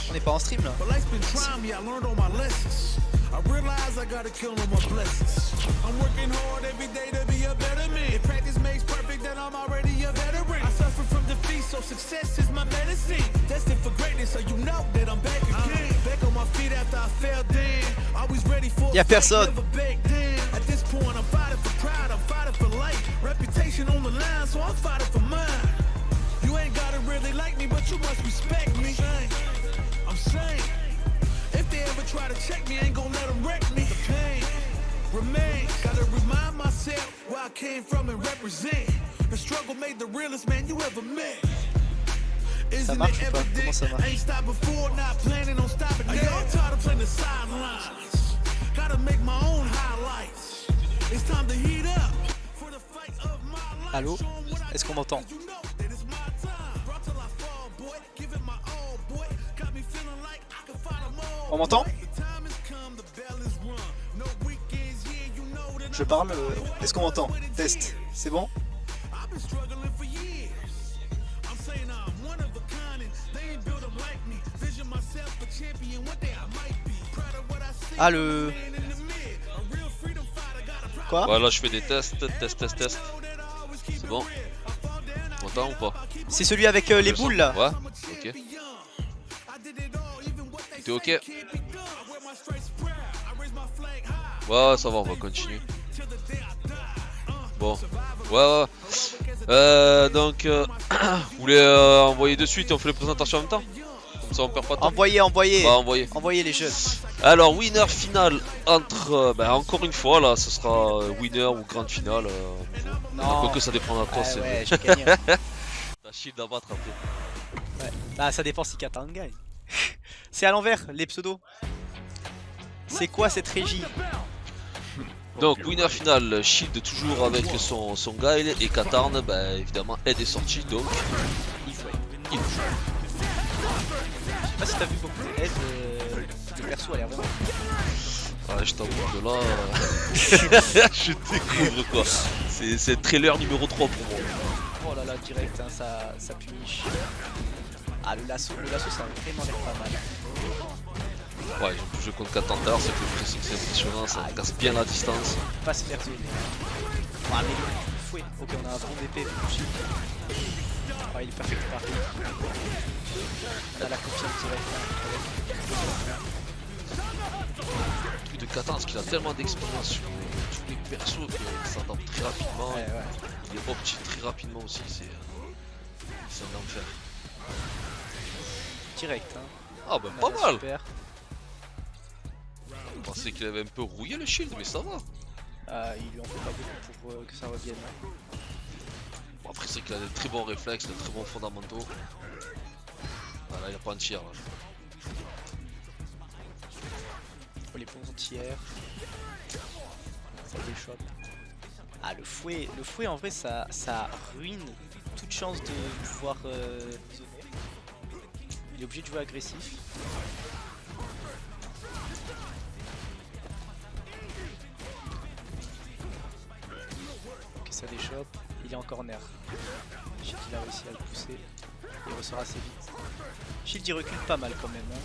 On n'est pas en stream là. I realize I gotta kill on my blessings. I'm working hard every day to be a better man. If practice makes perfect, then I'm already a veteran. I suffer from defeat, so success is my medicine. Destined for greatness, so you know that I'm back again. Back on my feet after I fell down. Always ready for Y'a personne. never back down. At this point, I'm fighting for pride, I'm fighting for life. Reputation on the line, so I'm fighting for mine. You ain't gotta really like me, but you must respect me. I'm saying. If they ever try to check me, I ain't gon' let them wreck me. The pain remains. Gotta remind myself where I came from and represent. The struggle made the realest man you ever met. Ça marche ou pas? Comment ça marche? Ain't stopped before, not planning on stopping now. I'm tired of playing the sidelines. Gotta make my own highlights. It's time to heat up for the fight of my life. Allô? Est-ce qu'on m'entend? On m'entend? Je parle, est-ce qu'on m'entend? Test, c'est bon? Ah le... Quoi? Voilà, je fais des tests. C'est bon? Tu m'entends ou pas? C'est celui avec les boules là? Ouais, ok. T'es ok? Ouais, ça va, on va continuer. Bon, ouais. Donc, vous voulez envoyer de suite et on fait les présentations en même temps? Comme ça on perd pas de temps. Envoyez. Bah, envoyez. Envoyez les jeunes. Alors, winner final entre. Encore une fois, là, ce sera winner ou grande finale. Non. Quoique ça dépendra de toi. Ah, ouais, j'ai gagné. T'as shield à battre après. Ouais. Bah ça dépend si Katan gagne. C'est à l'envers les pseudos. C'est quoi cette régie? Donc winner final, Shield toujours avec son guile et Katarn, bah évidemment Ed est sorti donc Il faut. il joue. Je sais pas si t'as vu beaucoup de Ed, le perso a l'air vraiment. Ouais, je t'avoue que là, je découvre quoi. C'est trailer numéro 3 pour moi. Oh là là, direct, hein, ça puniche. Ah le lasso ça a vraiment l'air pas mal. Ouais, j'ai pu jouer contre Katarn tout à l'heure, c'est que le pressing c'est impressionnant, ça casse bien la distance. Pas se faire zoner. Ah mais le fouet. Ok, on a un bon DP avec le shield. Ouais, il est parfait pareil. On a la confiance directe. Le truc de Katarn, c'est qu'il a tellement d'expérience sur tous les persos qu'il s'adapte très rapidement. Ouais. Il est opti très rapidement aussi, c'est un enfer. Direct, hein. Ah bah On a pas la mal. super. Je pensais qu'il avait un peu rouillé le shield, mais ça va. Il lui en faut pas beaucoup pour que ça revienne. Bon, après c'est qu'il a des très bons réflexes, des très bons fondamentaux. Voilà, il a pas un tiers là. Oh, les bons tiers. Ça déchoppe. Ah le fouet en vrai ça ruine toute chance de pouvoir zoner. Il est obligé de jouer agressif. Ok, ça déchoppe. Il est en corner. Shield il a réussi à le pousser. Il ressort assez vite. Shield il recule pas mal quand même. Hein.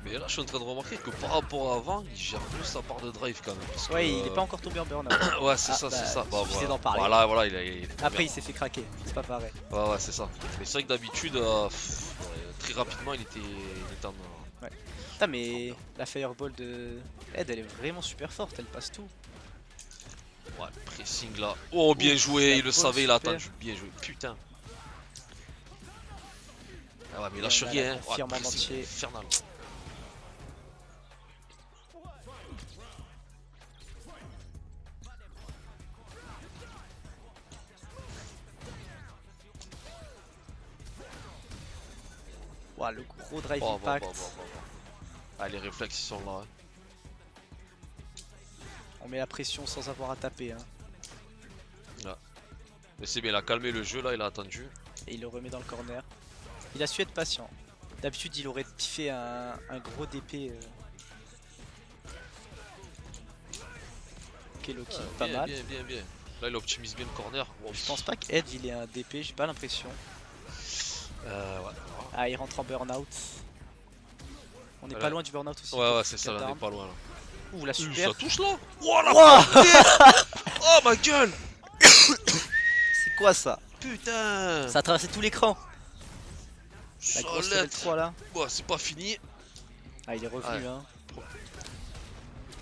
Mais là je suis en train de remarquer que par rapport à avant, il gère plus sa part de drive quand même. Parce Ouais, que, il est pas encore tombé en burn-out. ouais, c'est ça, bah, c'est ça. Bah, suffisait d'en parler. Voilà, il Après il s'est fait craquer, c'est pas pareil. Ouais, c'est ça. Mais c'est vrai que d'habitude, très rapidement, il était en. Ouais. Putain, mais la fireball de Ed elle est vraiment super forte, elle passe tout. Ouais, le pressing là. Oh, bien joué, il le savait, il a super. attendu. Bien joué, putain. Ah ouais, mais il lâche rien. Hein. Firme en pressing entier. infernal. Ouah, le gros drive Oh, impact. Ah, les réflexes ils sont là. Hein. On met la pression sans avoir à taper. Hein. Là. Mais c'est bien, il a calmé le jeu là, il a attendu. Et il le remet dans le corner. Il a su être patient. D'habitude il aurait fait un gros DP. Ok Loki, pas bien, mal. Bien. Là il optimise bien le corner. Wow. Je pense pas qu'Ed il ait un DP, j'ai pas l'impression. Ouais. Ah il rentre en burn-out. On est Voilà. pas loin du burn-out aussi. Ouais, ouais, c'est ça, là, on Qatar. est pas loin là. Ouh, la Ça super. touche là. Oh la Ouah, Oh ma gueule. c'est quoi ça? Putain. Ça a traversé tout l'écran. La grosse level Solette. 3 là. Bon, c'est pas fini. Ah, il est revenu Ouais. hein.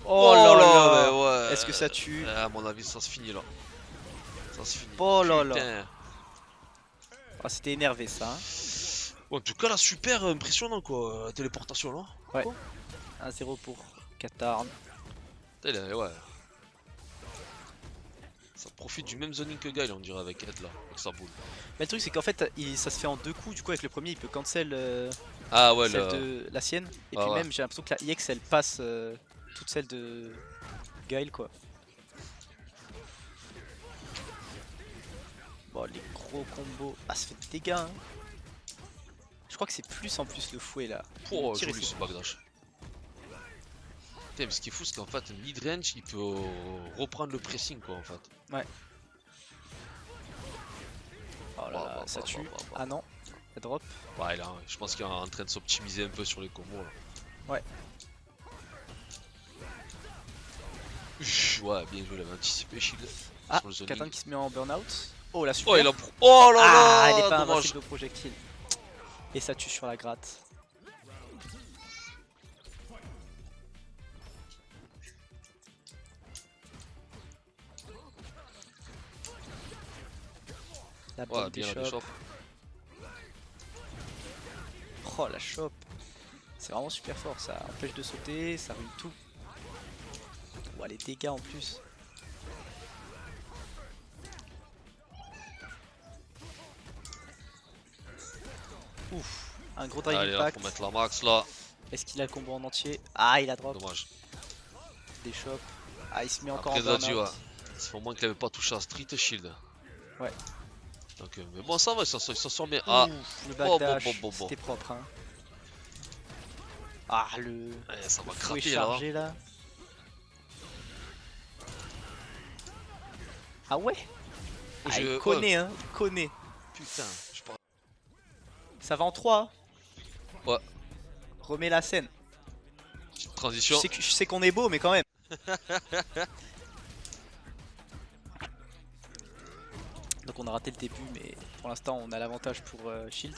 Oh là là, là. mais ouais. Est-ce que ça tue? À mon avis, ça se finit là. Ça se finit. Oh là là. Putain. Ah, c'était énervé ça. Hein. Bon, en tout cas, là, super impressionnant quoi. La téléportation là. Ouais. 1-0 pour Qatar. Putain, ouais. Ça profite du même zoning que Guile, on dirait, avec Ed là, avec sa boule. Mais le truc c'est qu'en fait ça se fait en deux coups, du coup avec le premier il peut cancel Ah ouais, celle de la sienne. Et Ah puis ouais. même j'ai l'impression que la IX elle passe toute celle de Gaël quoi. Bon les gros combos. Ah ça fait des dégâts hein. Je crois que c'est plus en plus le fouet là. Oh, Tirer, joli c'est- ce backdash. Putain, mais ce qui est fou, c'est qu'en fait, mid-range, il peut reprendre le pressing quoi en fait. Oh là là, ça tue. Ah non, ça drop. Ouais, là, je pense qu'il est en train de s'optimiser un peu sur les combos là. Ouais. Ouais, bien joué, il avait anticipé Shield. Ah, sur le zoning. Katan qui se met en burn-out. Oh la super. Oh, il a. Oh là Ah, là, elle est pas dommage. invincible au projectile. Et ça tue sur la gratte. La Ouais, bombe des bien la chops. déchoppe. Oh la chope. C'est vraiment super fort, ça empêche de sauter, ça ruine tout. Ouah les dégâts en plus. Ouf, un gros drive Allez, là, impact. faut mettre la max là. Est-ce qu'il a le combo en entier? Ah il a drop Dommage. des chops. Ah il se met encore Après, en Zadji, burn-out. ouais. Ça fait au moins qu'il avait pas touché à Street Shield. Ouais. Donc, mais bon, ça va, il s'en sort bien. Ah, Ouf, le bon, backdash, bon. c'était propre hein. Ah le ça va fouet craquer là. chargé là. Ah ouais. Ah, il connaît hein, il connaît. Putain, je parle. Ça va en 3 hein. Ouais. Remets la scène. Petite transition. Je sais qu'on est beau mais quand même. Donc on a raté le début mais pour l'instant on a l'avantage pour Shield.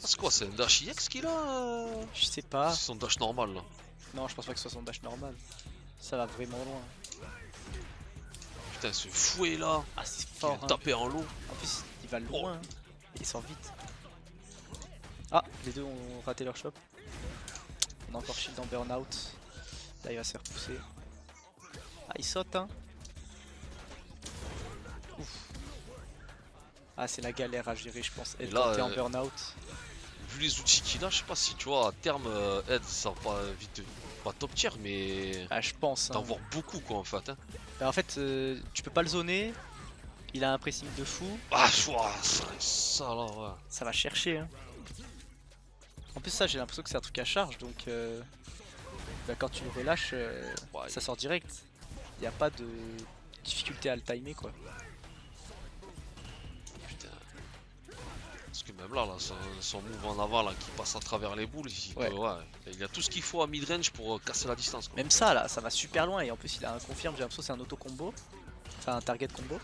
Ah, c'est quoi, c'est un dash EX qu'il a Je sais pas. C'est son dash normal là. Non je pense pas que ce soit son dash normal. Ça va vraiment loin. Putain, ce fouet là. Ah c'est Il fort a hein. tapé en l'eau. En plus il va loin. Hein. Il sort vite. Ah les deux ont raté leur shop. On a encore Shield en burn-out. Là il va se faire pousser. Ah il saute hein. Ouf. Ah c'est la galère à gérer je pense. Et Être là, quand t'es en burn-out. Vu les outils qu'il a, je sais pas si tu vois, à terme, Ed, ça va pas vite. Pas top tier, mais. Ah je pense hein. D'en voir beaucoup quoi en fait. Hein. Bah, en fait tu peux pas le zoner. Il a un pressing de fou. Ah, ça là, ouais. Ça va chercher hein. En plus ça j'ai l'impression que c'est un truc à charge donc bah, quand tu le relâches Ouais, ça sort direct. Il n'y a pas de difficulté à le timer quoi. Putain. Parce que même là, son move en avant là qui passe à travers les boules, Ouais. Il a tout ce qu'il faut à mid-range pour casser la distance quoi. Même ça là, ça va super loin et en plus il a un confirme, j'ai l'impression que c'est un auto combo. Enfin un target combo.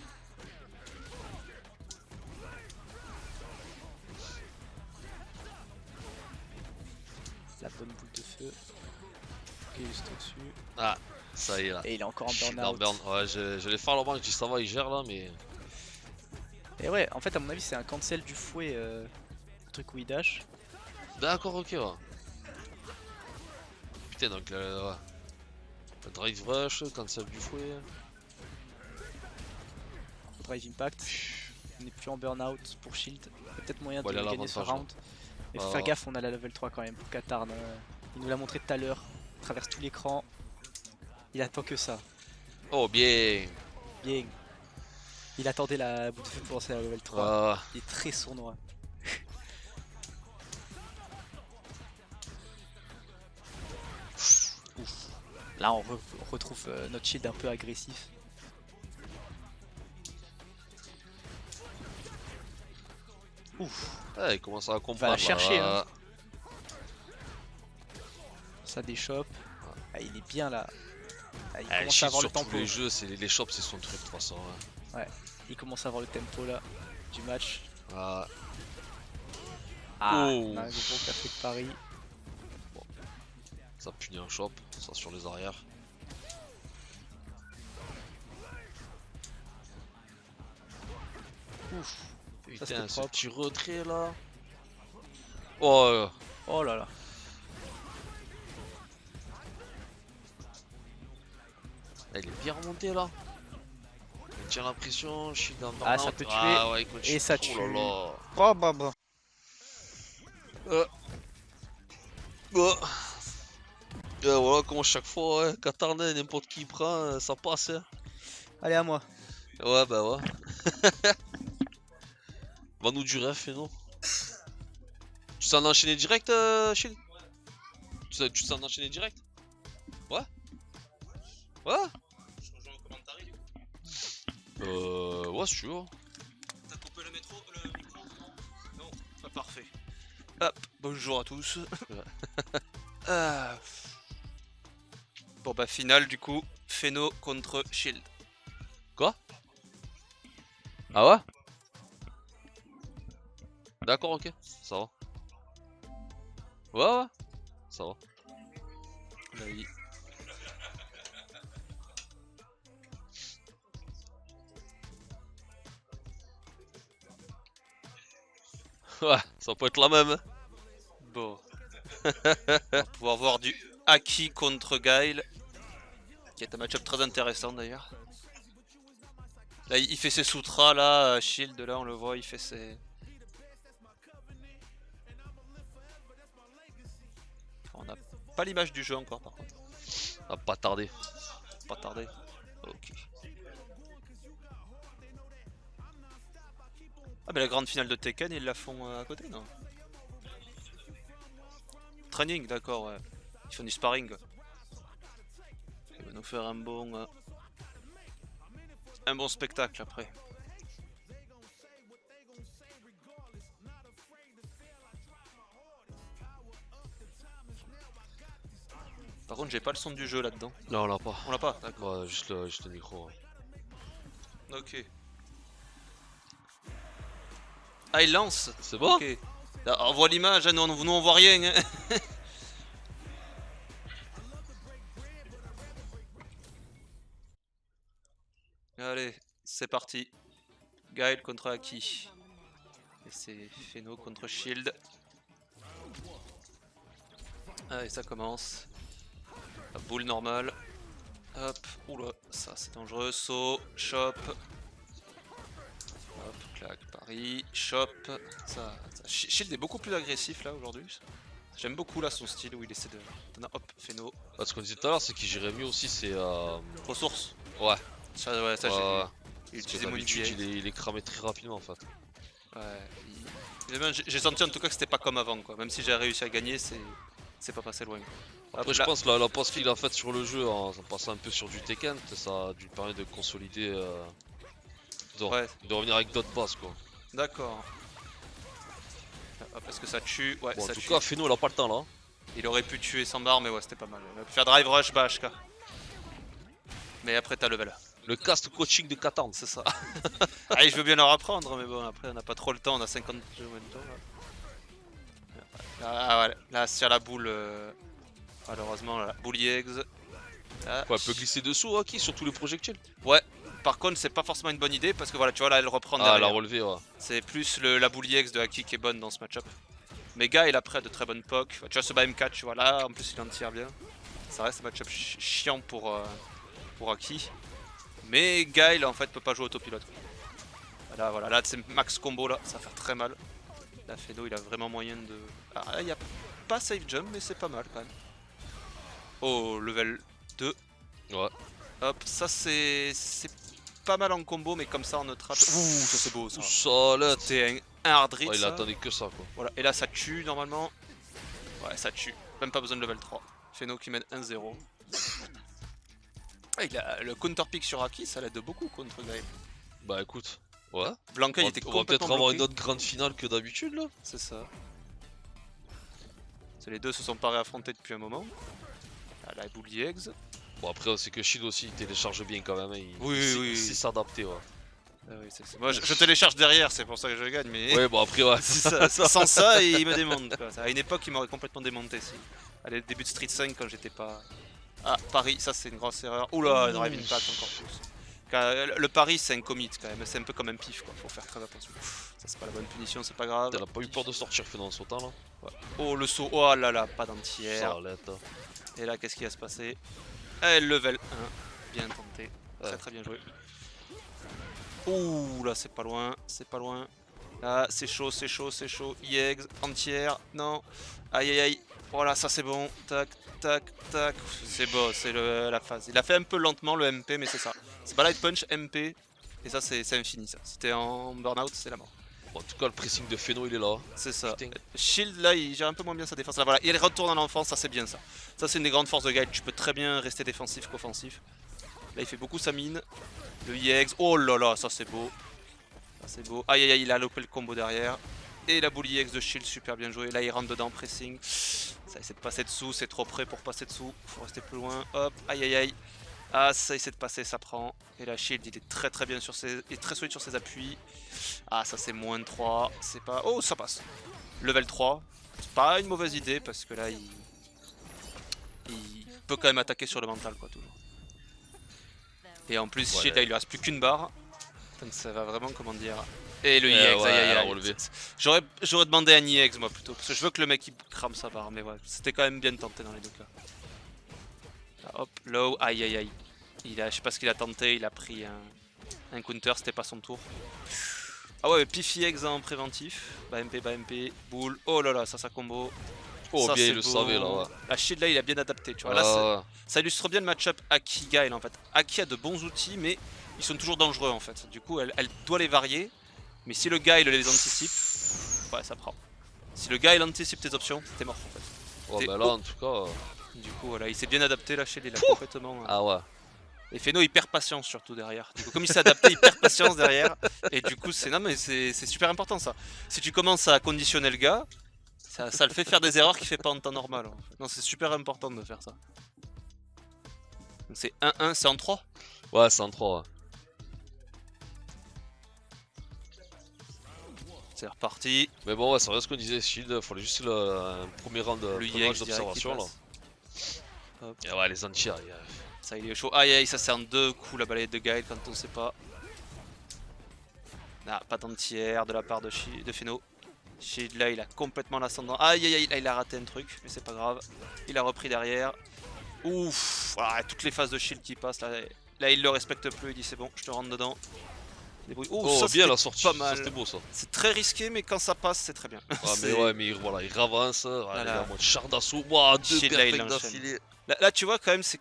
La bonne boule de feu. Ok juste au-dessus. Ah, ça y est là. Et il est encore en Je suis burn-out. dans burn. Ouais, je l'ai fait à l'avant, je dis ça va, il gère là, mais. Et ouais, en fait à mon avis c'est un cancel du fouet, le truc où il dash. D'accord, ok, ouais. Putain, donc ouais. Le drive rush, cancel du fouet. Drive impact. On n'est plus en burn-out pour shield. Il y a peut-être moyen Ouais, de il a gagner ce l'avantage, round. Mais Ah, faut faire gaffe, on a la level 3 quand même pour Katarn. Il nous l'a montré tout à l'heure. Il traverse tout l'écran. Il attend que ça. Oh, bien. Bien. Il attendait la boule de feu pour lancer la level 3. Ah, Il est très sournois. Là on retrouve notre shield un peu agressif. Ouf, Ouais, il commence à on comprendre. va la chercher là. hein. Ça déchoppe. Ah, il est bien là. Ah, il Ah, commence à avoir le sur tous tempo. les jeux, les shops c'est son truc de toute façon. Ouais, il commence à avoir le tempo là du match. Ah, Ah, Oh. on a un gros café de Paris. ça punit un shop, ça sur les arrières. Ouf. Putain, c'était ce propre. petit retrait là. Oh, Oh là là. il est bien remonté là. Il tient la pression, je suis dans le Ah, ça burn-out. peut tuer. Ah, ouais, il continue. Et ça Oh tue. là là. Oh bah bah. Voilà, comme chaque fois, hein, Katarnet, n'importe qui prend, ça passe. Hein. Allez à moi. Ouais, bah ouais. Va-nous du ref, et non. Tu t'en as enchaîné direct, Shield? Tu t'en as enchaîné direct? Ouais? Ouais? Ouais, si tu veux. T'as coupé le métro, le micro? Non, pas parfait. Hop, bonjour à tous. Ah. Bon bah finale du coup, Feno contre Shield. Quoi? Ah ouais? D'accord, ok, ça va. Ouais, ça va. Là, Ouais, ça peut être la même. Hein. Bon. On va pouvoir voir du Aki contre Guile. Qui est un match-up très intéressant d'ailleurs. Là il fait ses sutras là, Shield là on le voit, il fait ses... On n'a pas l'image du jeu encore par contre. Ça va pas tarder. Pas tarder. Ok. Ah mais la grande finale de Tekken ils la font à côté non? Training d'accord ouais. Ils font du sparring. Il va nous faire un bon spectacle après. Par contre j'ai pas le son du jeu là-dedans. Non, on l'a pas. On l'a pas, d'accord. Ouais, juste le micro. Ouais. Ok. Ah il lance. C'est bon? Ok. Là, on voit l'image, hein, nous on voit rien. Hein. Allez, c'est parti. Guile contre Aki. Et c'est Feno contre Shield. Allez, ça commence. La boule normale. Hop, oula, ça c'est dangereux. Saut, chop. Hop, clac, Paris, chop. Shield est beaucoup plus agressif là aujourd'hui. J'aime beaucoup là son style où il essaie de. Hop, Feno. Bah, ce qu'on disait tout à l'heure, c'est qu'il gérait mieux aussi, c'est. Ressources. Ouais. Ça Ouais. j'ai. Il Parce que utilisait d'habitude, modifié. il est cramé très rapidement en fait. Ouais. J'ai senti en tout cas que c'était pas comme avant quoi. Même si j'ai réussi à gagner, c'est pas passé loin. Après, Hop, je là. pense la pause qu'il a faite sur le jeu en passant un peu sur du Tekken, ça lui permet de consolider. Ouais. De revenir avec d'autres bases quoi. D'accord. Hop, est-ce que ça tue? Ouais, Bon, en ça tout tue. cas, Feno, il a pas le temps là. Il aurait pu tuer sans barre, mais ouais, c'était pas mal. Il a pu faire drive rush HK. Mais après, t'as level. Le cast coaching de Katan. C'est ça. Allez, je veux bien leur apprendre, mais bon, après, on n'a pas trop le temps. On a 50 jeux en même temps. Là, ouais, là sur la boule. Malheureusement, la boule eggs. Là, Ouais, elle peut glisser dessous, Aki, sur tous les projectiles. Ouais. Par contre, c'est pas forcément une bonne idée parce que voilà, tu vois, là, elle reprend Ah, derrière. la relevée, ouais. C'est plus la boule EX de Aki qui est bonne dans ce match-up. Mais Guy, il a après de très bonnes pocs. Tu vois, ce bas M4, tu vois, là, en plus, il en tire bien. Ça reste un match-up chiant pour Aki. Mais Guy, en fait, peut pas jouer autopilote. Là, voilà, là, c'est max combo, là, ça va faire très mal. Là, Feno, il a vraiment moyen de. Ah, là, il n'y a pas safe jump, mais c'est pas mal quand même. Oh, level 2. Ouais. Hop, ça, c'est pas mal en combo, mais comme ça, on notera. Ouh, ça, c'est beau, ça. Solide. C'est un hard read, Ouais, il ça. attendait que ça quoi. Voilà, et là ça tue normalement. Ouais, ça tue. Même pas besoin de level 3. Feno qui mène 1-0. Le counter pick sur Aki, ça l'aide beaucoup contre Gaël. Bah écoute, ouais. Blanca, il On était va complètement peut-être avoir bloqué. une autre grande finale que d'habitude là. C'est ça. Les deux se sont pas réaffrontés depuis un moment. Ah, la Bully Eggs. Bon après c'est que Shield aussi il télécharge bien quand même, hein. Oui. Il sait s'adapter, ouais. Ah oui, moi je télécharge derrière, c'est pour ça que je gagne, mais Ouais bon après ouais. sans ça il me démonte quoi. À une époque il m'aurait complètement démonté si. Allez, début de Street 5 quand j'étais pas... Ah, Paris, ça c'est une grosse erreur. Oula, Drive Impact encore plus. Le Paris c'est un commit quand même, c'est un peu comme un pif quoi, faut faire très attention. Ça c'est pas la bonne punition, c'est pas grave. T'as pas eu peur de sortir dans ce temps là? Ouais. Oh le saut, oh là là, pas d'entière. Ça l'aide. Et là qu'est-ce qui va se passer? Eh, level 1, bien tenté, Ouais. très bien joué. Ouh là c'est pas loin, Là c'est chaud, EX, entière, non. Aïe aïe aïe, voilà ça c'est bon, tac, c'est beau, c'est la phase. Il a fait un peu lentement le MP mais c'est ça. C'est pas light punch, MP, et ça c'est infini ça. Si t'es en burn-out c'est la mort. Bon, en tout cas le pressing de Feno il est là. C'est ça. Putain. Shield là il gère un peu moins bien sa défense. Là, voilà, il retourne à l'enfance, ça c'est bien ça. Ça c'est une des grandes forces de Guile, tu peux très bien rester défensif qu'offensif. Là il fait beaucoup sa mine. Le EX, oh là là, ça c'est beau. Ça c'est beau. Aïe aïe aïe, il a loupé le combo derrière. Et la Bully EX de Shield, super bien joué. Là il rentre dedans, pressing. Ça essaie de passer dessous, c'est trop près pour passer dessous. Faut rester plus loin. Hop, aïe aïe aïe. Ah, ça essaie de passer, ça prend. Et la Shield, il est très bien sur ses... Il est très solide sur ses appuis. Ah, ça c'est moins 3. C'est pas... Oh, ça passe. Level 3. C'est pas une mauvaise idée parce que là, il peut quand même attaquer sur le mental, quoi, toujours. Et en plus, Ouais, Shield, là, il lui reste plus qu'une barre. Donc ça va vraiment, comment dire... Et le EX, ouais, aïe aïe à aïe. relever. J'aurais demandé un EX, moi, plutôt. Parce que je veux que le mec, il crame sa barre. Mais ouais, c'était quand même bien tenté dans les deux cas. Là, hop, low, aïe aïe aïe. Je sais pas ce qu'il a tenté, il a pris un counter, c'était pas son tour. Ah ouais, Piffy Eggs en préventif. Bas MP, boule. Oh là là, ça combo. Oh Ça, bien c'est il le beau. savait là, ouais. La Shield là, il a bien adapté, tu vois. Là, Ah, ça illustre bien le match-up Aki-Gaël en fait. Aki a de bons outils, mais ils sont toujours dangereux en fait. Du coup, elle doit les varier. Mais si le Gaël les anticipe, ouais, ça prend. Si le Gaël anticipe tes options, t'es mort en fait. ouais, T'es- bah là en tout cas. Du coup, voilà, il s'est bien adapté, la Shield, il a complètement... Ah ouais. Et Feno il perd patience surtout derrière. Du coup, comme il s'est adapté, il perd patience derrière. Et du coup, non mais c'est super important ça. Si tu commences à conditionner le gars, ça le fait faire des erreurs qu'il fait pas en temps normal. En fait. Non, c'est super important de faire ça. Donc c'est 1-1, c'est en 3. Ouais, c'est en 3. Ouais. C'est reparti. Mais bon, ouais, ça reste ce qu'on disait, Shield, fallait juste un premier round Le premier EX match d'observation là. Hop. Et ouais, les anti Ça il est chaud. Aïe aïe, ça c'est en 2 coups la balayette de Gaël quand on sait pas. Ah, pas d'entière de la part de Feno. Shield là il a complètement l'ascendant. Aïe aïe aïe, là il a raté un truc, mais c'est pas grave. Il a repris derrière. Ouf, voilà, toutes les phases de Shield qui passent là. Là il le respecte plus, il dit c'est bon, je te rentre dedans. Débrouille. Oh, ça, bien c'était la sortie, pas ça mal. c'était beau ça. C'est très risqué, mais quand ça passe, c'est très bien. Ouais, mais voilà, il ravance, il Voilà. est en mode char d'assaut. Ouah, deux Shield, là, il perfects l'enchaîne. d'affilée. Là, tu vois, quand même, c'est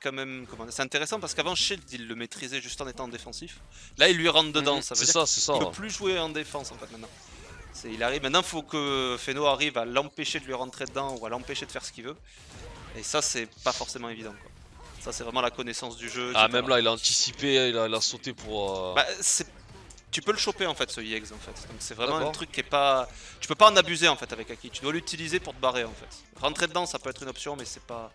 c'est intéressant parce qu'avant Shield, il le maîtrisait juste en étant défensif. Là, il lui rentre dedans, ça veut C'est dire ça, c'est ça. qu'il peut Ouais. plus jouer en défense en fait maintenant. Il arrive, maintenant, faut que Feno arrive à l'empêcher de lui rentrer dedans ou à l'empêcher de faire ce qu'il veut. Et ça, c'est pas forcément évident, quoi. Ça, c'est vraiment la connaissance du jeu. Ah, etc. même là, il a anticipé, il a sauté pour. Bah, tu peux le choper en fait ce EX en fait. Donc c'est vraiment un D'accord. truc qui est pas. Tu peux pas en abuser en fait avec Aki. Tu dois l'utiliser pour te barrer en fait. Rentrer dedans ça peut être une option mais c'est pas.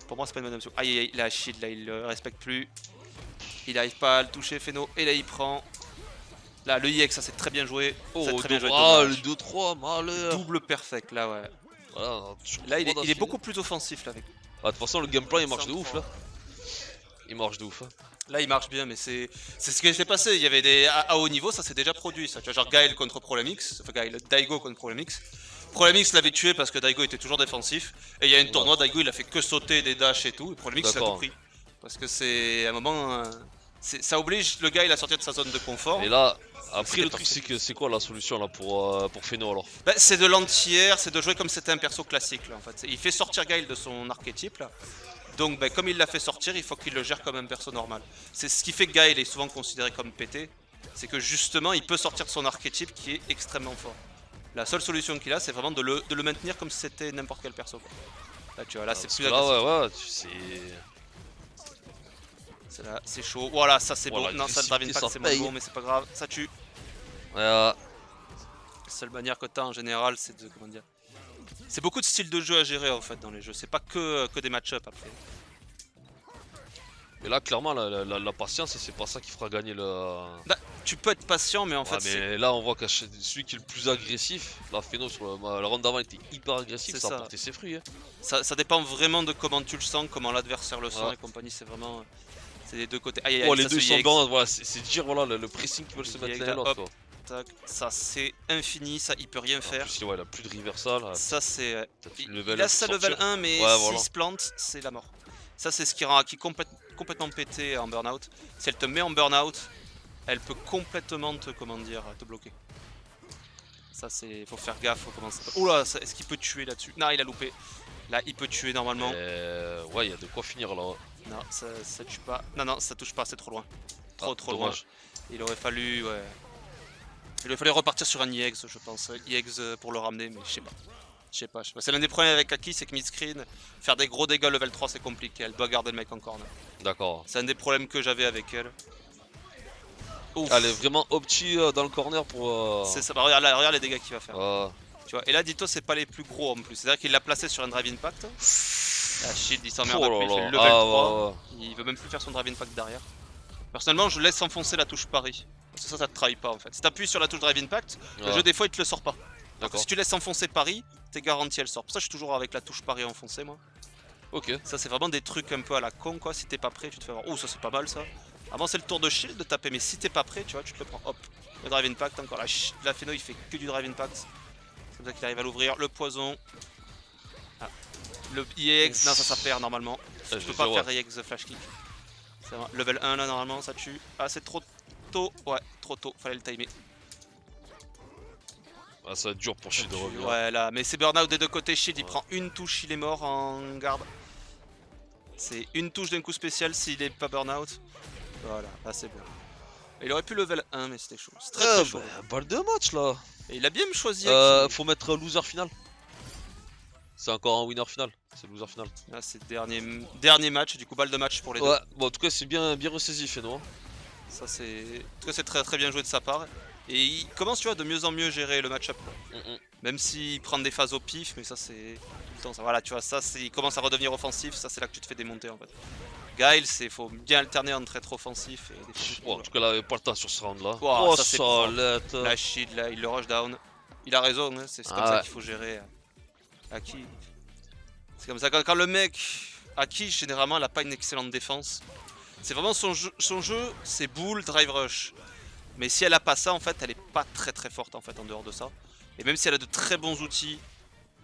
Pour moi c'est pas une bonne option. Aïe aïe aïe, la Shield là il le respecte plus. Il arrive pas à le toucher Feno et là il prend. Là le EX ça c'est très bien joué. Oh, C'est très bien joué. ah, le dommage. 2-3, malheur. Double perfect là ouais. Voilà, Là il est beaucoup plus offensif là avec. Ah, de toute façon, le gameplay il marche de ouf là. Il marche de ouf. Hein. Là il marche bien mais c'est ce qui s'est passé, il y avait des à haut niveau ça s'est déjà produit ça, tu vois genre Gaël contre Prolemix, enfin Gaël, Daigo contre Prolemix. Prolemix l'avait tué parce que Daigo était toujours défensif et il y a une tournoi, Daigo il a fait que sauter des dashs et tout et Prolemix il a tout pris. Parce que c'est à un moment, ça oblige le Gaël à sortir de sa zone de confort. Et là, après le truc c'est que c'est quoi la solution là pour Feno alors? Bah, c'est de l'anti-air, c'est de jouer comme c'était un perso classique là en fait. Il fait sortir Gaël de son archétype là. Donc bah, comme il l'a fait sortir, il faut qu'il le gère comme un perso normal. C'est ce qui fait que Gaël est souvent considéré comme pété. C'est que justement il peut sortir de son archétype qui est extrêmement fort. La seule solution qu'il a c'est vraiment de le maintenir comme si c'était n'importe quel perso quoi. Là tu vois, là c'est plus Là agressif. ouais, c'est... Là, c'est chaud. Voilà, ça c'est Voilà, bon. Non, ça le Drive l'agressivité, Impact ça c'est moins paye. bon, mais c'est pas grave. Ça tue. Ouais, La seule manière que t'as en général, c'est de. Comment dire. C'est beaucoup de styles de jeu à gérer en fait dans les jeux. C'est pas que des match-up après. mais là, clairement, la patience, c'est pas ça qui fera gagner le. Bah, tu peux être patient, mais en Ouais, fait, c'est. mais là, on voit que celui qui est le plus agressif, la Phéno sur la ronde d'avant était hyper agressif, C'est ça a ça. porté ses fruits. Hein. Ça dépend vraiment de comment tu le sens, comment l'adversaire le sent Ouais. et compagnie. C'est vraiment. C'est les deux côtés. Aïe aïe aïe, Oh, les ça, deux ce sont EX. bons, voilà, c'est dire voilà, le pressing qu'ils veulent se mettre EX, l'un et là, l'autre. hop. quoi. Tac. Ça c'est infini, ça il peut rien En faire. plus, ouais, il a plus de reversal. Ça c'est. T'as tout Il, le level il a pour sa level sortir. 1, mais Ouais, s'il voilà. se plante, c'est la mort. Ça c'est ce qui rend Aki complètement pété en burn-out. Si elle te met en burn-out, elle peut complètement te, comment dire, te bloquer. Ça c'est. Faut faire gaffe, faut commencer. Oula, est-ce qu'il peut tuer là-dessus? Non, il a loupé. Là, il peut tuer normalement. Ouais, il y a de quoi finir là. Non, ça tue pas. Non, non, ça touche pas, c'est trop loin. Trop loin. Dommage. Il aurait fallu, ouais. Il aurait fallu repartir sur un EX, je pense. EX pour le ramener, mais je sais pas. Je sais pas. C'est l'un des problèmes avec Aki, c'est que mid-screen, faire des gros dégâts level 3, c'est compliqué. Elle doit garder le mec en corner. D'accord. C'est un des problèmes que j'avais avec elle. Ouf. Elle est vraiment opti dans le corner pour. C'est ça. Bah, regarde, là, regarde les dégâts qu'il va faire. euh, Tu vois. Et là, Ditto, c'est pas les plus gros en plus. C'est-à-dire qu'il l'a placé sur un Drive Impact. La Shield, il s'emmerde Oh là plus, il fait là. le level Ah, 3. ouais, ouais. Il veut même plus faire son Drive Impact derrière. Personnellement, je laisse enfoncer la touche pari. Parce que ça te trahit pas en fait. Si t'appuies sur la touche Drive Impact, le Ouais. jeu des fois il te le sort pas. Alors que D'accord. si tu laisses enfoncer pari, t'es garanti elle sort. Pour ça, je suis toujours avec la touche pari enfoncée moi. Ok. Ça, c'est vraiment des trucs un peu à la con quoi. Si t'es pas prêt, tu te fais voir. Oh, ça c'est pas mal ça. Avant, c'est le tour de shield de taper, mais si t'es pas prêt, tu vois, tu te le prends. Hop, le Drive Impact encore. La Phéno il fait que du Drive Impact. C'est comme ça qu'il arrive à l'ouvrir. Le poison. Ah. Le EX, non, ça perd normalement. Ah, Tu je peux sais, pas ouais. faire EX flash kick. C'est vrai. Level 1 là normalement ça tue. Ah c'est trop tôt. Ouais trop tôt. Fallait le timer. Ah, ça va être dur pour Shield de revenir. Ouais là. Mais c'est burn-out des deux côtés. Shield il prend une touche, il est mort en garde. C'est une touche d'un coup spécial s'il est pas burn-out. Voilà, là c'est bon. Il aurait pu level 1 mais c'était chaud. C'est très chaud. Balle de match là. Et il a bien choisi. Aki. Faut mettre loser final. C'est encore un winner final. C'est le loser final. Là c'est dernier match. Du coup balle de match pour les deux. Ouais, bon, en tout cas, c'est bien ressaisi, Feno. Ça c'est. En tout cas c'est très bien joué de sa part. Et il commence tu vois de mieux en mieux gérer le match-up. Même s'il prend des phases au pif, mais ça c'est tout le temps ça. Voilà, tu vois, ça il commence à redevenir offensif, ça c'est là que tu te fais démonter en fait. Guile, faut bien alterner entre être offensif et des trucs. Bon, en tout cas, là, il avait pas le temps sur ce round là. Wow, Oh, ça, c'est solette. La shield là, il le rush down. Il a raison, hein, c'est comme Ah ça ouais. qu'il faut gérer Aki. C'est comme ça quand le mec Aki généralement elle a pas une excellente défense. C'est vraiment son jeu c'est bull, drive rush. Mais si elle a pas ça en fait, elle est pas très forte en fait en dehors de ça. Et même si elle a de très bons outils,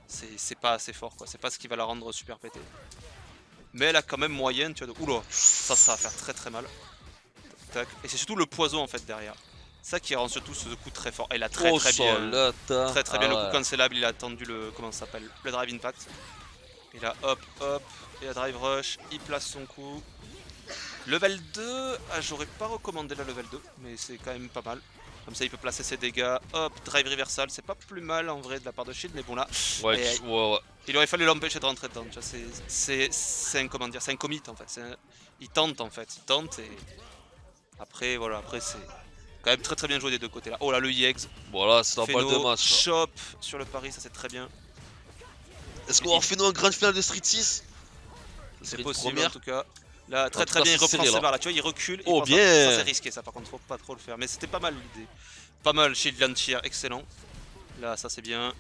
c'est pas assez fort quoi, c'est pas ce qui va la rendre super pétée. Mais elle a quand même moyenne, tu vois, oula, ça va faire très mal. Tac. Et c'est surtout le poison en fait derrière. Ça qui rend surtout ce coup très fort. Et il a très bien, très bien le coup cancellable, il a attendu le, comment ça s'appelle, le drive impact. Et là hop, et la drive rush, il place son coup. Level 2, ah, j'aurais pas recommandé la level 2, mais c'est quand même pas mal. Comme ça il peut placer ses dégâts, hop, drive reversal, c'est pas plus mal en vrai de la part de Shield, mais bon là, Ouais, ouais. il aurait fallu l'empêcher de rentrer dedans, tu vois, c'est un, comment dire, c'est un commit en fait, il tente en fait, il tente et après voilà, après c'est quand même très bien joué des deux côtés là. Oh là le EX, Voilà, c'est la balle de match. Chop sur le pari, ça c'est très bien. Est-ce qu'on va faire une grande finale de Street 6? C'est possible en tout cas. Là, très bien, il reprend serré, ses là. barres là, tu vois, il recule. Oh, il bien. ça c'est risqué, ça par contre, faut pas trop le faire. Mais c'était pas mal l'idée. Pas mal, Shield Launcher, excellent. Là, ça c'est bien.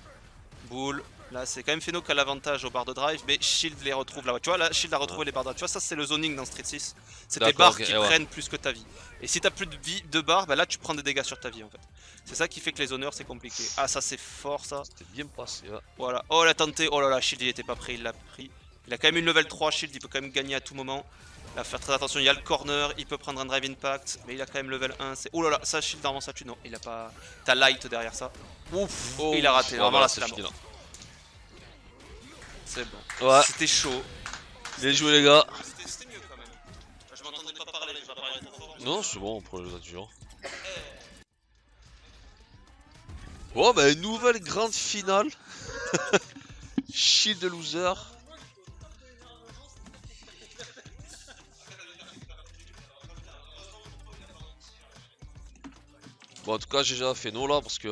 Bull. Là, c'est quand même Feno qui a l'avantage aux barres de drive, mais Shield les retrouve là. Tu vois, là, Shield a retrouvé les barres de drive. Tu vois, ça c'est le zoning dans Street 6. C'est tes barres qui prennent plus que ta vie. Et si t'as plus de vie de barres, bah là tu prends des dégâts sur ta vie en fait. C'est ça qui fait que les zoners c'est compliqué. Ah, ça c'est fort ça. C'était bien passé, ouais. Voilà. Oh, il a tenté. Oh là là, Shield il était pas prêt, il l'a pris. Il a quand même une level 3, Shield, il peut quand même gagner à tout moment. Là, faire très attention, il y a le corner, il peut prendre un drive impact, mais il a quand même level 1. Oh là là, ça Shield normalement ça tue, non, il a pas. T'as light derrière ça. Ouf, Oh, il a raté, normalement là c'est la fini, mort. là. C'est bon. Ouais. C'était chaud. Bien joué, les gars. C'était mieux quand même. Je m'entendais pas parler, je vais parler trop fort. Non, c'est bon, on prend les adjuvants. Bon, bah, une nouvelle grande finale. Shield de loser. Bon, en tout cas, j'ai déjà fait nous là parce que.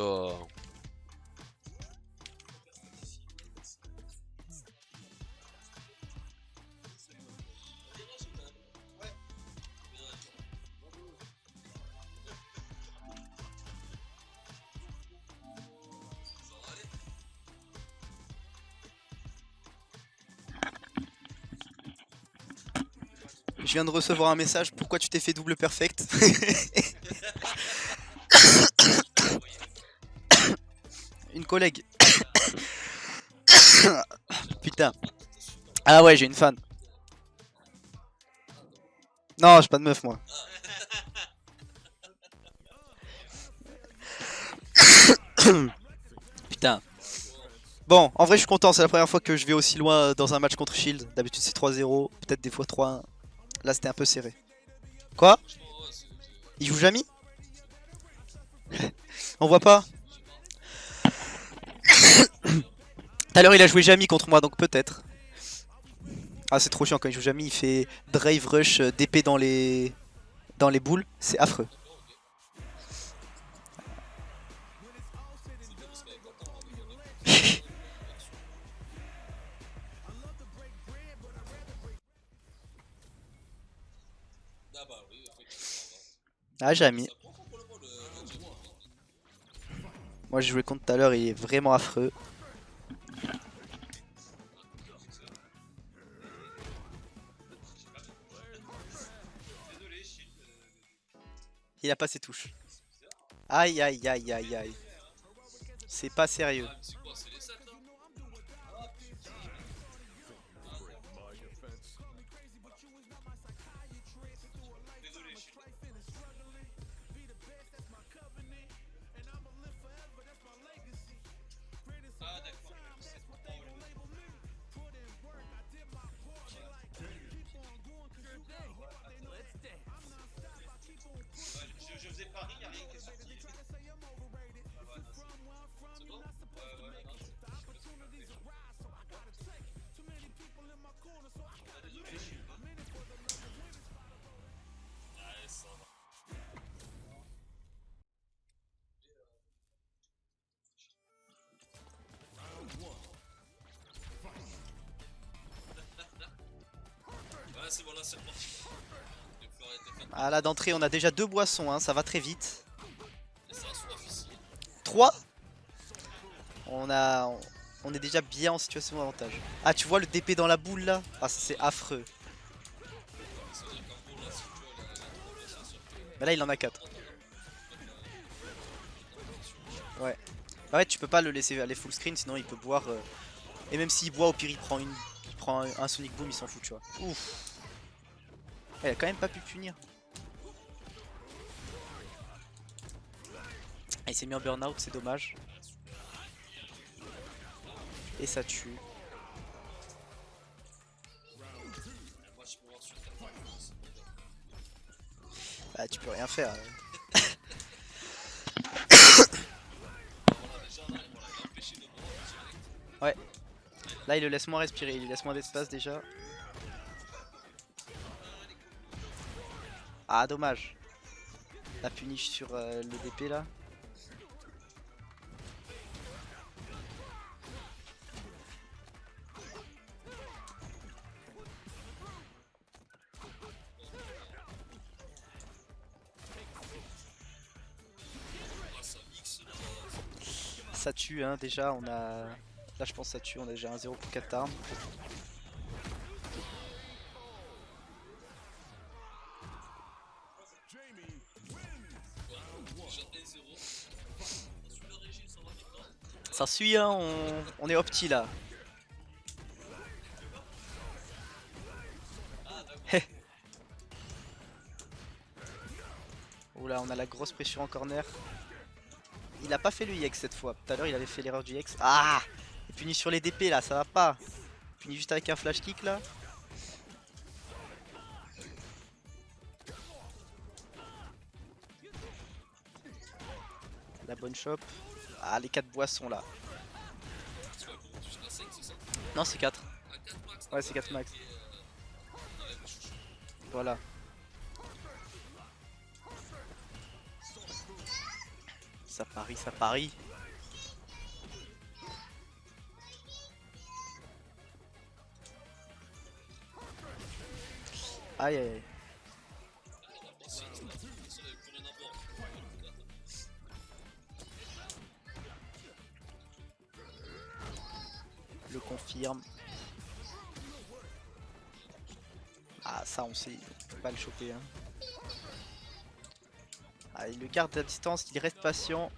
Je viens de recevoir un message, pourquoi tu t'es fait double perfect? Une collègue. Putain. Ah ouais, j'ai une fan. Non, j'ai pas de meuf moi. Putain. Bon, en vrai je suis content, c'est la première fois que je vais aussi loin dans un match contre Shield. D'habitude c'est 3-0, peut-être des fois 3-1. Là c'était un peu serré. Quoi? Il joue Jamie? On voit pas. Tout à l'heure il a joué Jamie contre moi donc peut-être. Ah c'est trop chiant quand il joue Jamie, il fait drive rush d'épée dans les boules, c'est affreux. Ah Jamie. Moi j'ai joué contre tout à l'heure, il est vraiment affreux. Il a pas ses touches. Aïe aïe aïe aïe aïe. C'est pas sérieux. Ah là d'entrée on a déjà 2 boissons, hein, ça va très vite. 3. On est déjà bien en situation d'avantage. Ah tu vois le DP dans la boule là? Ah ça c'est affreux. Bah là il en a 4. Ouais. Bah ouais tu peux pas le laisser aller full screen sinon il peut boire. Et même s'il boit au pire il prend un Sonic Boom, il s'en fout tu vois. Ouf. Il a quand même pas pu punir. Ah, il s'est mis en burn-out, c'est dommage. Et ça tue. Bah tu peux rien faire. Ouais. Là il le laisse moins respirer, il lui laisse moins d'espace déjà. Ah dommage. La punish sur le DP là. Ça tue hein déjà, on a... Là je pense que ça tue, on a déjà un 0 pour 4 armes. Ça suit hein, on est opti là. Oula on a la grosse pression en corner. Il a pas fait le IX cette fois, tout à l'heure il avait fait l'erreur du IX. Ah, il punit sur les DP là, ça va pas. Il punit juste avec un flash kick là. La bonne chope. Ah les 4 boissons là. Non c'est 4. Ouais c'est 4 max. Voilà. Ça parie, ça parie. Aïe aïe aïe. Le confirme. Ah ça on sait, on peut pas le choper hein. Ah, il le garde à distance, il reste patient.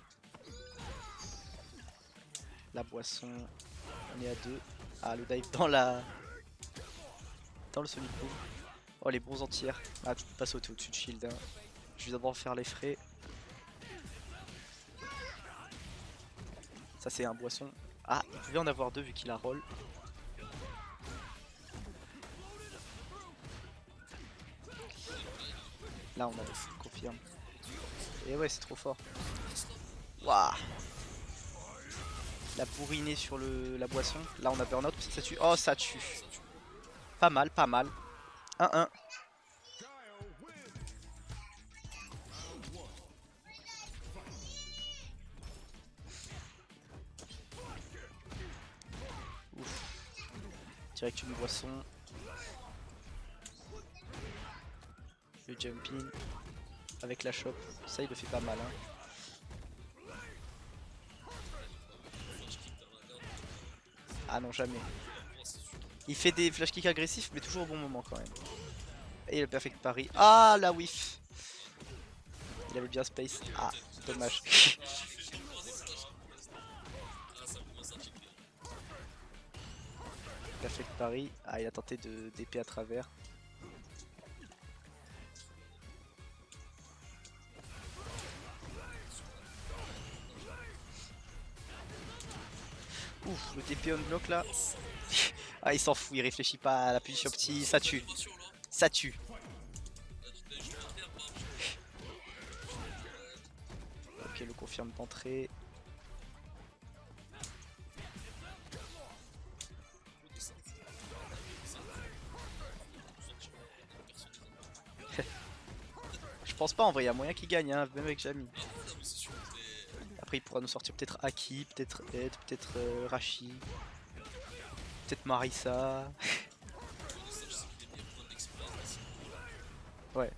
La boisson, on est à 2. Ah le dive dans la... Dans le Sonic Boom. Oh les bons entières. Ah tu peux pas sauter au-dessus de shield hein. Je vais d'abord faire les frais. Ça c'est un boisson. Ah il pouvait en avoir 2 vu qu'il a roll. Là on a le confirme. Et ouais c'est trop fort. Waouh. La bourrinée sur la boisson. Là on a burn-out, ça tue. Oh ça tue. Pas mal, pas mal. 1-1. Ouf. Direct une boisson. Le jumping. Avec la chope. Ça il le fait pas mal hein. Ah non jamais. Il fait des flash kicks agressifs mais toujours au bon moment quand même. Et le perfect parry. Ah la whiff. Il avait bien space. Ah dommage. Perfect parry. Ah il a tenté de d'épée à travers. Ouf, le TP unblock là. Ah il s'en fout, il réfléchit pas à la position petit, ça tue. Ça tue. Ok, le confirme d'entrée. Je pense pas en vrai, il y a moyen qu'il gagne, hein, même avec Jamie. Après il pourra nous sortir peut-être Aki, peut-être Ed, peut-être Rashi, peut-être Marissa. Ouais.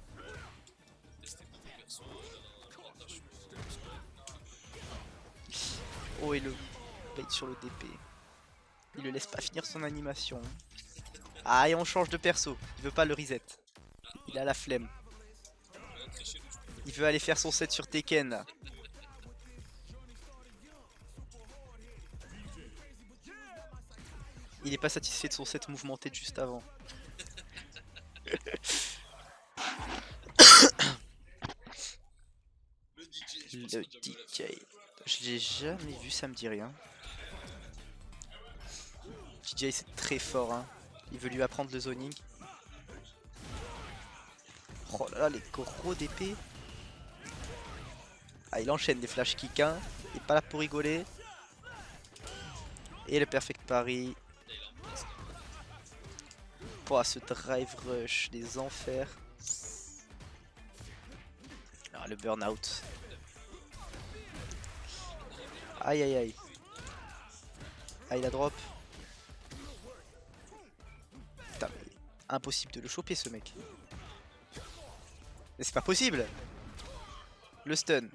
Oh et le bait sur le DP. Il le laisse pas finir son animation. Ah et on change de perso, il veut pas le reset. Il a la flemme. Il veut aller faire son set sur Tekken là. Il est pas satisfait de son set mouvementé de juste avant. Le DJ. Je l'ai jamais vu, ça me dit rien. DJ c'est très fort hein. Il veut lui apprendre le zoning. Oh là là les gros d'épée. Ah il enchaîne des flash kicks hein. Il est pas là pour rigoler. Et le perfect parry. Pour ce drive rush, les enfers. Ah, le burn-out. Aïe aïe aïe. Ah il a drop. Putain mais impossible de le choper ce mec. Mais c'est pas possible. Le stun.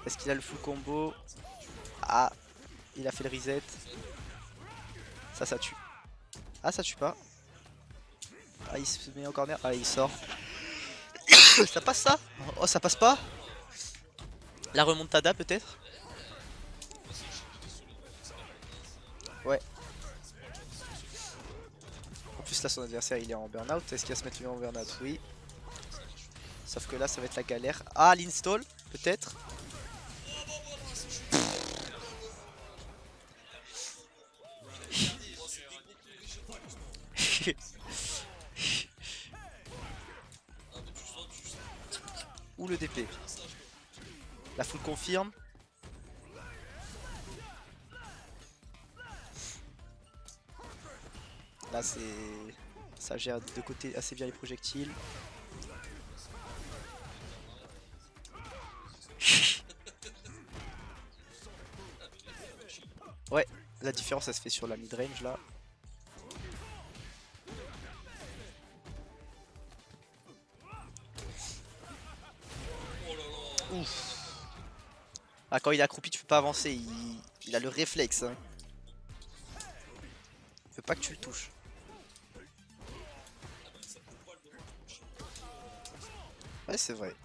Est-ce qu'il a le full combo? Ah il a fait le reset. Ça tue. Ah ça tue pas. Ah il se met en corner. Ah il sort. Ça passe ça? Oh ça passe pas? La remontada peut-être? Ouais. En plus là son adversaire il est en burn-out. Est-ce qu'il va se mettre lui en burn-out? Oui. Sauf que là ça va être la galère. Ah l'install peut-être? Ou le DP. La full confirme. Là c'est... ça gère de côté assez bien les projectiles. La différence, ça se fait sur la mid-range là. Ouf. Ah, quand il est accroupi, tu peux pas avancer. Il a le réflexe. Hein. Il veut pas que tu le touches. Ouais, c'est vrai.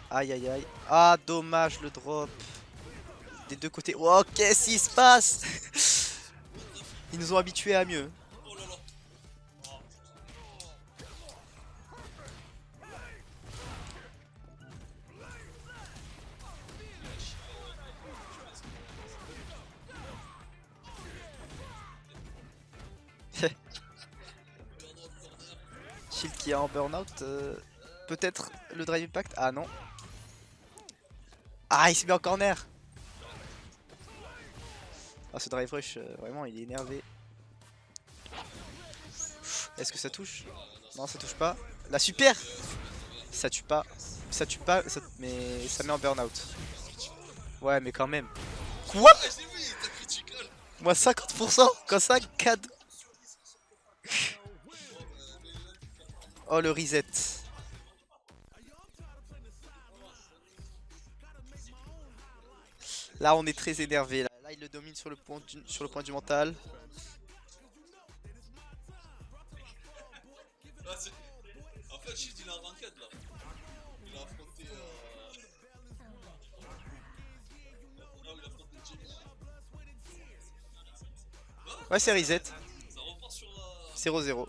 Aïe aïe aïe. Ah, dommage le drop. Des deux côtés. Oh, qu'est-ce qui se passe? Ils nous ont habitués à mieux. Shield qui est en burn-out. Peut-être le drive impact. Ah non. Ah, il s'est mis en corner. Ah, ce drive rush, vraiment, il est énervé. Est-ce que ça touche? Non, ça touche pas. La super! Ça tue pas. Ça tue pas, mais ça met en burn-out. Ouais, mais quand même. Quoi? Moi 50% quand ça CAD. Oh, le reset. Là, on est très énervé. Là, il le domine sur le point du mental. En fait, Shield il est en ranked là. Il a affronté. Non, il a affronté Jimmy. Ouais, c'est reset. Ça repart sur la. 0-0.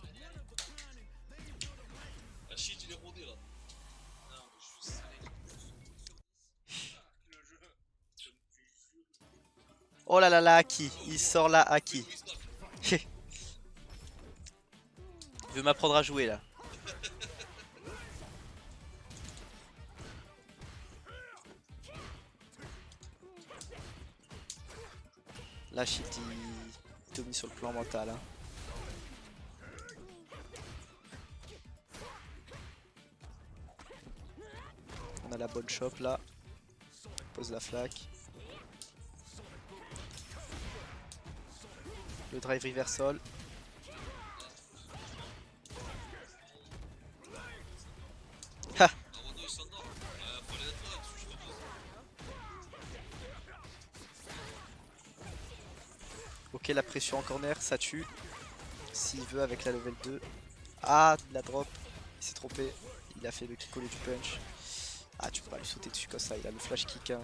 La Shield il est rodé là. Non, mais je suis. Oh là là là, Aki. Il sort là, Aki. Il veut m'apprendre à jouer là. Là, Shield il domine sur le plan mental. Hein. On a la bonne chope là. Pose la flaque. Le drive reversal. Ha! Ok, la pression en corner, ça tue. S'il veut avec la level 2. Ah, la drop. Il s'est trompé. Il a fait le clic au lieu du punch. Ah, tu peux pas lui sauter dessus comme ça. Il a le flash kick. Hein.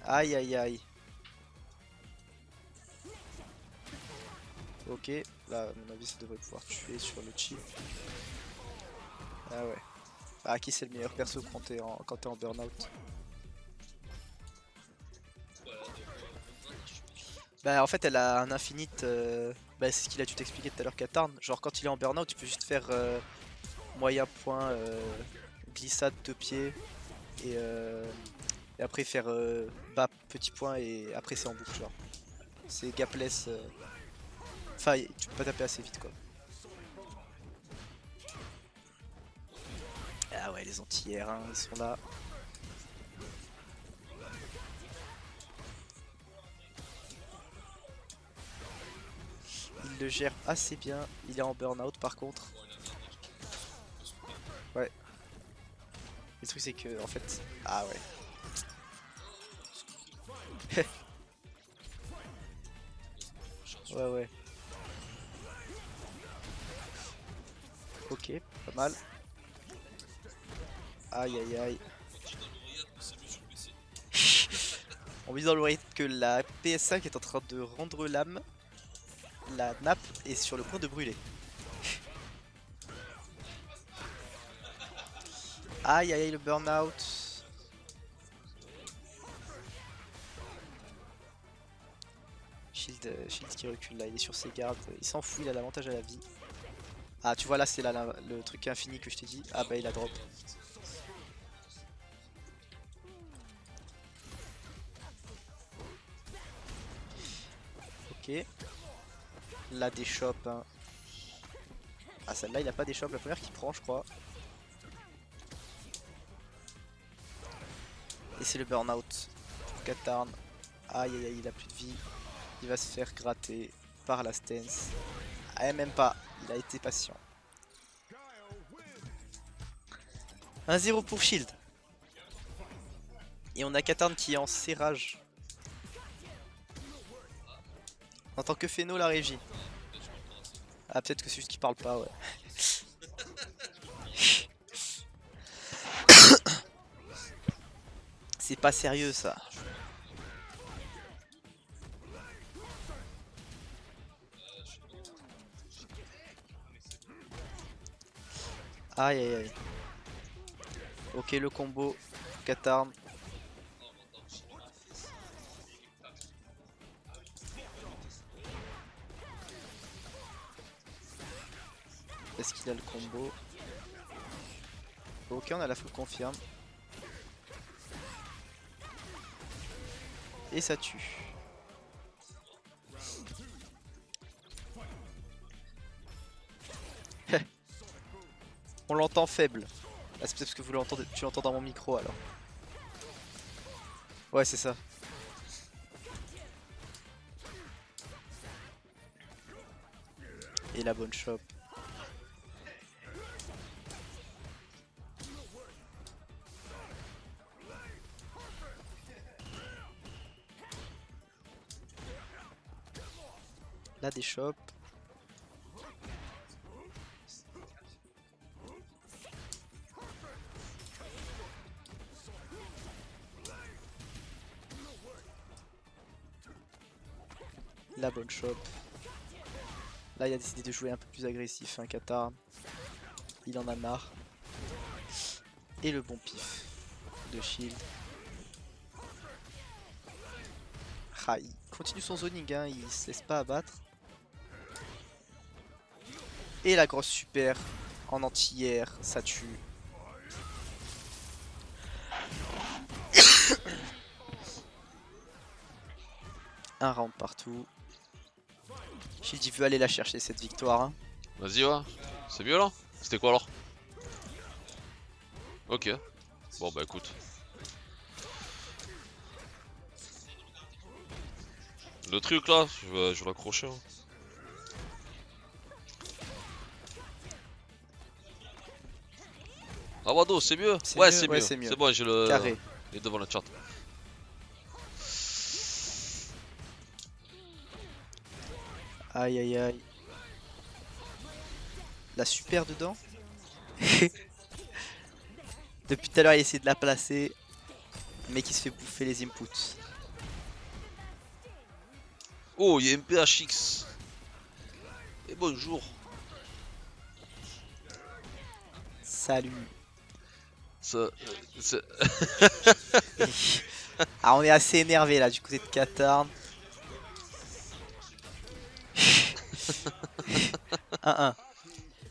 Aïe aïe aïe. Ok, là à mon avis ça devrait pouvoir tuer sur le chip. Ah ouais. Ah, qui c'est le meilleur perso quand t'es en burn-out? Bah en fait elle a un infinite, bah c'est ce qu'il a dû t'expliquer tout à l'heure Katarn. Genre quand il est en burn-out tu peux juste faire moyen point, glissade de pied et après faire bas petit point et après c'est en boucle genre. C'est gapless. Enfin tu peux pas taper assez vite quoi. Ah ouais les anti-R hein, ils sont là. Il le gère assez bien, il est en burn-out par contre. Ouais. Le truc c'est que en fait... Ah ouais. Ouais ouais. Ok, pas mal. Aïe aïe aïe. On vit dans l'oreillette que la PS5 est en train de rendre l'âme. La nappe est sur le point de brûler. Aïe aïe aïe le burn-out. Shield qui recule là, il est sur ses gardes, il s'en fout, il a l'avantage à la vie. Ah tu vois là c'est le truc infini que je t'ai dit. Ah bah il a drop. Ok. Là des shops hein. Ah celle-là il a pas des shops, la première qu'il prend je crois. Et c'est le burn-out. Katarn. Aïe aïe aïe, il a plus de vie. Il va se faire gratter par la stance. Ah, même pas, il a été patient. 1-0 pour Shield. Et on a Katarn qui est en serrage. En tant que Phéno, la régie. Ah, peut-être que c'est juste qu'il parle pas, ouais. C'est pas sérieux ça. Aïe aïe aïe. Ok, le combo Katarn. Est-ce qu'il a le combo? Ok, on a la full confirme. Et ça tue. On l'entend faible. Ah, c'est peut-être parce que vous l'entendez, tu l'entends dans mon micro alors. Ouais, c'est ça. Et la bonne shop. Là des shops. La bonne shop. Là il a décidé de jouer un peu plus agressif, hein, Katarn. Il en a marre. Et le bon pif de Shield. Ah, il continue son zoning, hein, il se laisse pas abattre. Et la grosse super en anti-air, ça tue. Un round partout. Shield il veut aller la chercher cette victoire. Hein. Vas-y, ouais. C'est mieux là? C'était quoi alors? Ok. Bon bah écoute. Le truc là, je vais l'accrocher. Hein. Ah Wado, c'est mieux? Ouais, c'est mieux. C'est bon, j'ai le carré. Il est devant le chat. Aïe aïe aïe. La super dedans. Depuis tout à l'heure il essaie de la placer. Mais qui se fait bouffer les inputs. Oh, il y a MPHX. Et bonjour. Salut. C'est... Ah, on est assez énervé là du côté de Katarn. 1-1.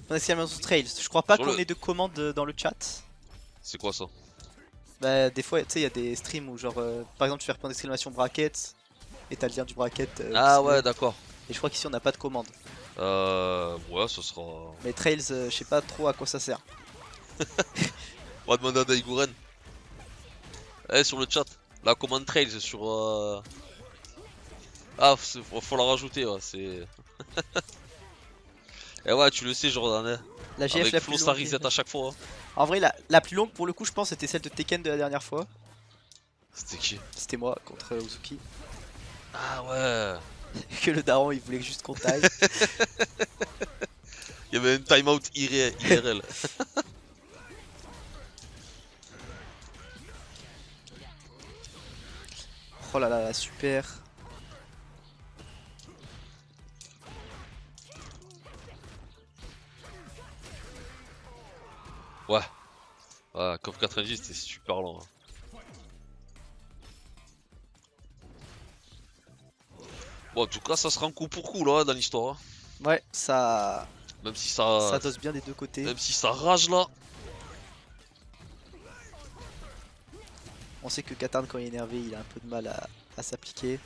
On a essayé sous Trails. Je crois pas qu'on ait de commandes dans le chat. C'est quoi ça? Bah des fois tu sais il y a des streams où genre par exemple tu fais point d'exclamation bracket et t'as le lien du bracket. Ah ouais d'accord. Et je crois qu'ici on n'a pas de commande. Ouais ce sera... Mais Trails je sais pas trop à quoi ça sert. On va demander à Daiguren. Eh sur le chat, la commande Trails sur... Ah faut la rajouter ouais c'est... Et ouais tu le sais Jordan hein. La GF avec la Flo plus ça longue. reset à chaque fois. Hein. En vrai la plus longue pour le coup je pense c'était celle de Tekken de la dernière fois. C'était qui? C'était moi contre Uzuki. Ah ouais. Que le daron il voulait juste qu'on taille. Il y avait un timeout IRL. Oh là là super. Ouais. Ouais, CoF 90 c'était super lent. Hein. Bon, en tout cas, ça sera un coup pour coup là dans l'histoire. Hein. Ouais, ça. Même si ça. Ça dose bien des deux côtés. Même si ça rage là. On sait que Katarn quand il est énervé, il a un peu de mal à s'appliquer.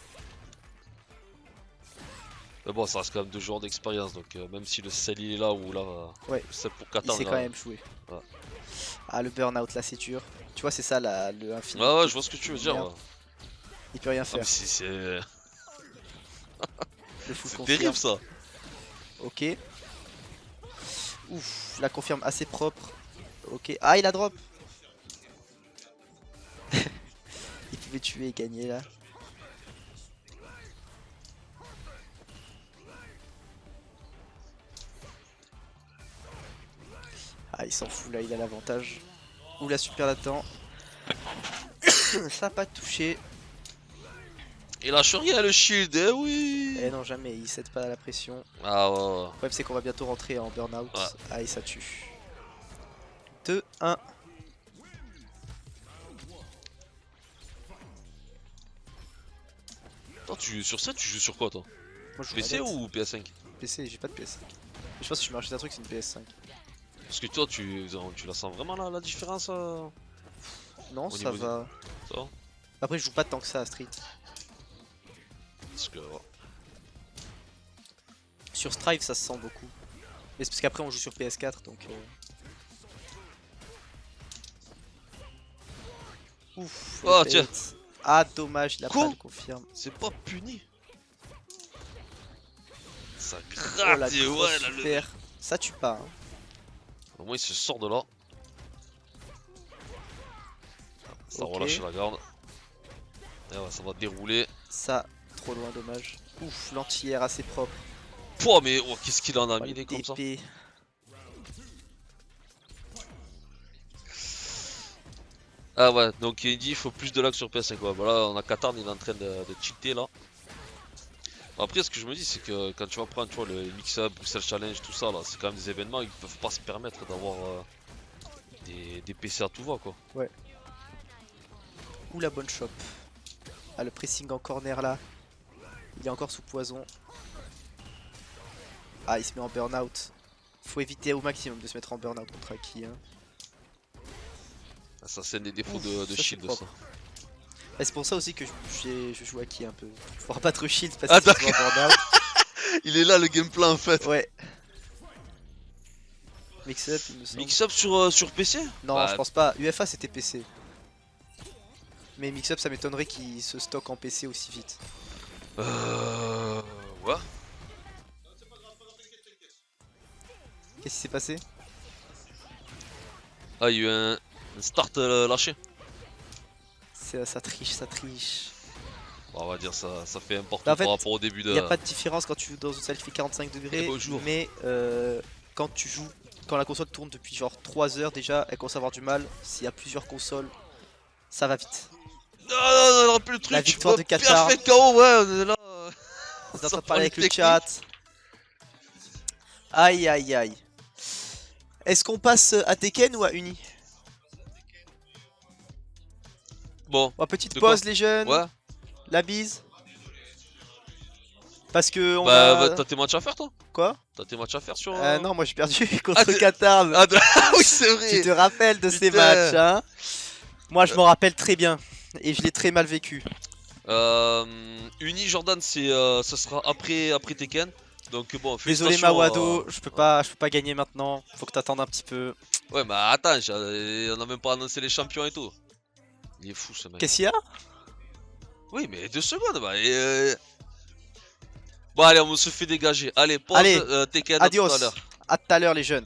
Mais bon, ça reste quand même 2 joueurs d'expérience donc même si le sel il est là ou là. Ouais. C'est pour Il Katarn. sait quand même jouer. Ouais. Ah le burn-out là c'est dur. Tu vois c'est ça le infini. Ouais ouais je vois ce que tu veux dire. Ouais. Il peut rien Ah, mais faire. c'est Le full c'est confirme. terrible ça. Ok. Ouf, la confirme assez propre. Ok. Ah, il a drop. Il pouvait tuer et gagner là. Ah, il s'en fout là, il a l'avantage. Ou la super là-dedans. Ça a pas touché. Il lâche rien le shield, eh oui. Eh non, jamais, il cède pas à la pression. Ah ouais, ouais. Le problème, c'est qu'on va bientôt rentrer en burn-out. Ouais. Ah, et ça tue. 2-1. Attends, sur ça, tu joues sur quoi toi? Moi, je joue PC manette. ou PS5? PC, j'ai pas de PS5. Je pense que je m'ai acheté un truc, c'est une PS5. Parce que toi, tu la sens vraiment la différence Non, Au ça niveau va. ça va Après, je joue pas tant que ça à Street. Parce que. Ouais. Sur Strive, ça se sent beaucoup. Mais c'est parce qu'après, on joue sur PS4, donc... Ouf. Oh, le tiens. bait. Ah, dommage, il a Quoi pas le confirme. C'est pas puni. Ça Oh, gratte la et grosse ouais, là, le... super. Ça tue pas. Hein. Au moins, il se sort de là. Ça Ok. relâche la garde. Et ouais, ça va dérouler. Ça, trop loin, dommage. Ouf, l'anti-air assez propre. Pouah, mais oh, qu'est-ce qu'il en a Oh, mis le des comme ça. DP. Ah ouais, donc il dit il faut plus de lag sur PS5. Ouais, bah là, on a Katarn, il est en train de cheater là. Après, ce que je me dis, c'est que quand tu vas prendre tu vois, le mix-up, Bruxelles Challenge, tout ça là, c'est quand même des événements, ils peuvent pas se permettre d'avoir des PC à tout va quoi. Ou la bonne shop. Ah, le pressing en corner là. Il est encore sous poison. Ah, il se met en burn-out. Faut éviter au maximum de se mettre en burn-out contre Aki. Hein. Ça, c'est des défauts Ouf, de ça, c'est shield ça. propre. Et c'est pour ça aussi que je joue Aki un peu. Faut pas trop shield parce Ah, que c'est en burn-out. Il est là le gameplay en fait. Ouais. Mix-up, il me semble. Mix-up sur PC? Non, Bah, je pense pas. UFA c'était PC. Mais Mix-up, ça m'étonnerait qu'il se stocke en PC aussi vite. Ouais. Qu'est-ce qui s'est passé? Ah, il y a eu un start lâché. Ça triche, ça triche. Bon, on va dire ça fait important Bah, en fait, par rapport au début de. Il n'y a pas de différence quand tu joues dans une salle qui fait 45 degrés, Et bonjour. mais quand tu joues, quand la console tourne depuis genre 3 heures déjà, elle commence à avoir du mal. S'il y a plusieurs consoles, ça va vite. Non, non, non, rappelle le truc. La victoire de Pierre Qatar. fait KO, ouais, on est là. On est en train Sans de parler avec le technique. chat. Aïe aïe aïe. Est-ce qu'on passe à Tekken ou à Uni? Bon, Oh, petite De quoi pause les jeunes, ouais. la bise. Parce que on Bah, a... t'as tes matchs à faire toi? Quoi? T'as tes matchs à faire sur. Non, moi j'ai perdu contre t'es- Qatar. Ah, ah oui, c'est vrai. Tu te rappelles de ces Putain. matchs, hein? Moi je m'en rappelle très bien. Et je l'ai très mal vécu. Uni Jordan, c'est ça sera après Tekken. Donc bon, Désolé félicitations, Mawado, je peux pas gagner maintenant. Faut que t'attendes un petit peu. Ouais, mais attends, on a même pas annoncé les champions et tout. Il est fou ce mec. Qu'est-ce qu'il y a? Oui, mais 2 secondes, bah. Bon, allez, on se fait dégager. Allez, pause, Allez, Tekken, à tout Adios. à l'heure. À tout à l'heure les jeunes.